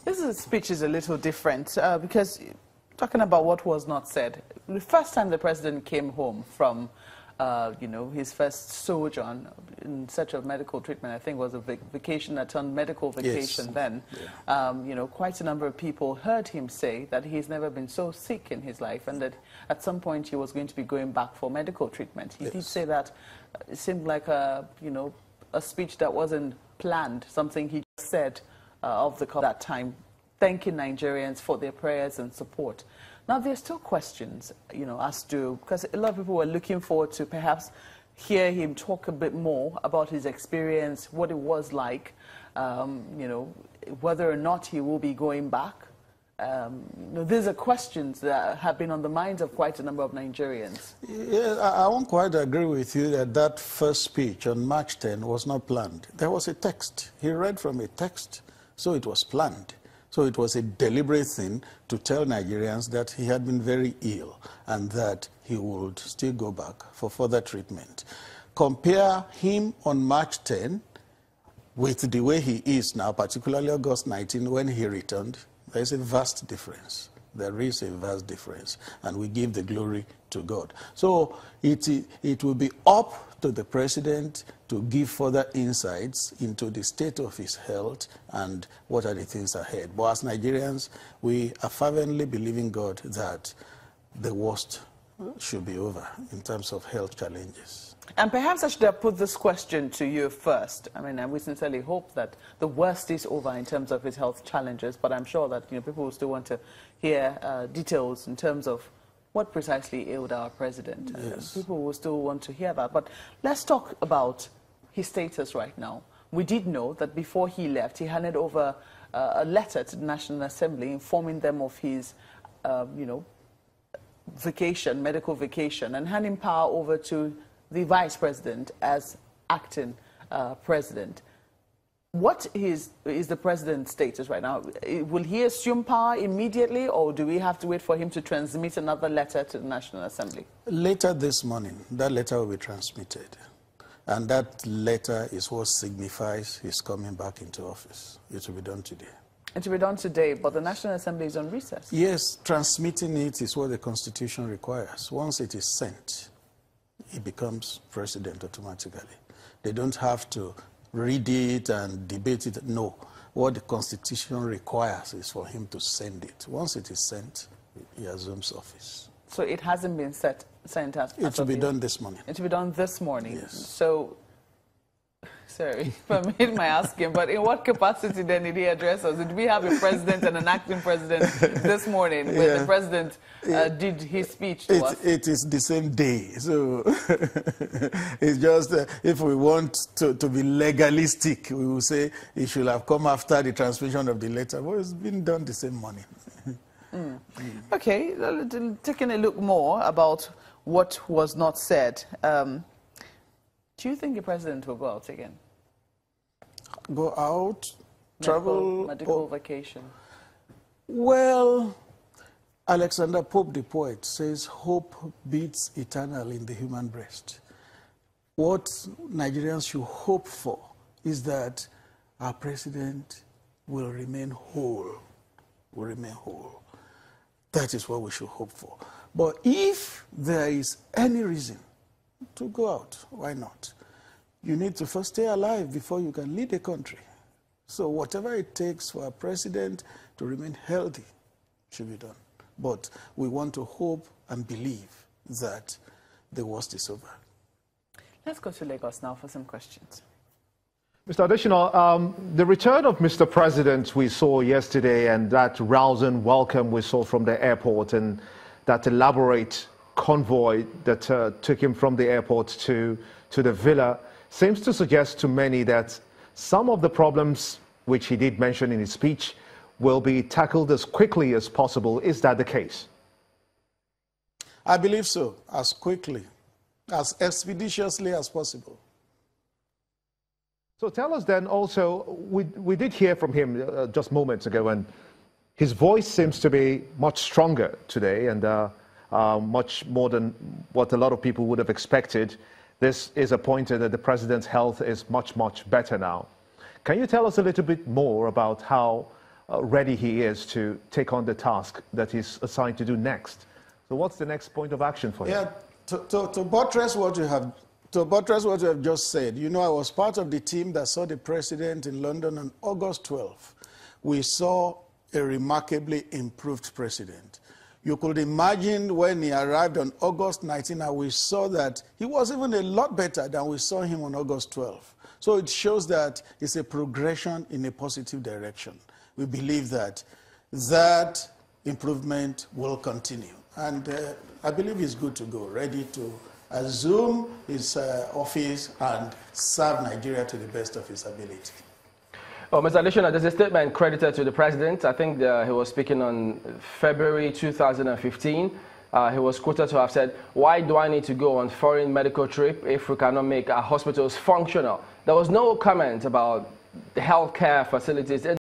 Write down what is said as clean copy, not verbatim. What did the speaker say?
This speech is a little different because talking about what was not said, the first time the president came home from his first sojourn in search of medical treatment, I think was a vacation, a turned medical vacation. Yes. Then. Yeah. Quite a number of people heard him say that he's never been so sick in his life and that at some point he was going to be going back for medical treatment. He did say that it seemed like a speech that wasn't planned, something he just said of that time, thanking Nigerians for their prayers and support. Now, there's still questions, as to, because a lot of people were looking forward to perhaps hear him talk a bit more about his experience, what it was like, whether or not he will be going back. These are questions that have been on the minds of quite a number of Nigerians. Yeah, I won't quite agree with you that that first speech on March 10 was not planned. There was a text. He read from a text, so it was planned. So it was a deliberate thing to tell Nigerians that he had been very ill and that he would still go back for further treatment. Compare him on March 10 with the way he is now, particularly August 19 when he returned. There is a vast difference. There is a vast difference, and we give the glory to God. So it will be up to the president to give further insights into the state of his health and what are the things ahead. But as Nigerians, we are fervently believing God that the worst should be over in terms of health challenges. And perhaps I should have put this question to you first. I mean, we sincerely hope that the worst is over in terms of his health challenges, but I'm sure that people will still want to hear details in terms of what precisely ailed our president. Yes. People will still want to hear that. But let's talk about his status right now. We did know that before he left, he handed over a letter to the National Assembly informing them of his, vacation, medical vacation, and handing power over to the vice president as acting president. What is the president's status right now? Will he assume power immediately, or do we have to wait for him to transmit another letter to the National Assembly? Later this morning, that letter will be transmitted. And that letter is what signifies his coming back into office. It will be done today. It will be done today, but the National Assembly is on recess. Yes, transmitting it is what the Constitution requires. Once it is sent, he becomes president automatically. They don't have to read it and debate it. No. What the Constitution requires is for him to send it. Once it is sent, he assumes office. So it hasn't been sent as it will be done this morning. It will be done this morning. Yes. So, sorry, permit my asking, but in what capacity then did he address us? Did we have a president and an acting president this morning when the president did his speech to us? It is the same day. So it's just if we want to be legalistic, we will say it should have come after the transmission of the letter. But it's been done the same morning. Okay, taking a look more about what was not said. Do you think the president will go out again? Go out, travel? Medical vacation. Well, Alexander Pope, the poet, says hope beats eternal in the human breast. What Nigerians should hope for is that our president will remain whole, That is what we should hope for. But if there is any reason to go out, why not? You need to first stay alive before you can lead a country. So whatever it takes for a president to remain healthy should be done. But we want to hope and believe that the worst is over. Let's go to Lagos now for some questions. Mr. Adesina, the return of Mr. President we saw yesterday and that rousing welcome we saw from the airport and that elaborate convoy that took him from the airport to the villa seems to suggest to many that some of the problems which he did mention in his speech will be tackled as quickly as possible. Is that the case? I believe so, as quickly, as expeditiously as possible. So tell us then also, we did hear from him just moments ago, and his voice seems to be much stronger today and much more than what a lot of people would have expected. This is a pointer that the president's health is much, much better now. Can you tell us a little bit more about how ready he is to take on the task that he's assigned to do next. So what's the next point of action for him? Yeah, to buttress what you have just said, you know, I was part of the team that saw the president in London on August 12th. We saw a remarkably improved president. You could imagine when he arrived on August 19th, and we saw that he was even a lot better than we saw him on August 12th. So it shows that it's a progression in a positive direction. We believe that that improvement will continue. And I believe he's good to go, ready to assume his office and serve Nigeria to the best of his ability. Oh, Mr. Adesina, there's a statement credited to the president. I think he was speaking on February 2015. He was quoted to have said, "Why do I need to go on foreign medical trip if we cannot make our hospitals functional?" There was no comment about the healthcare facilities.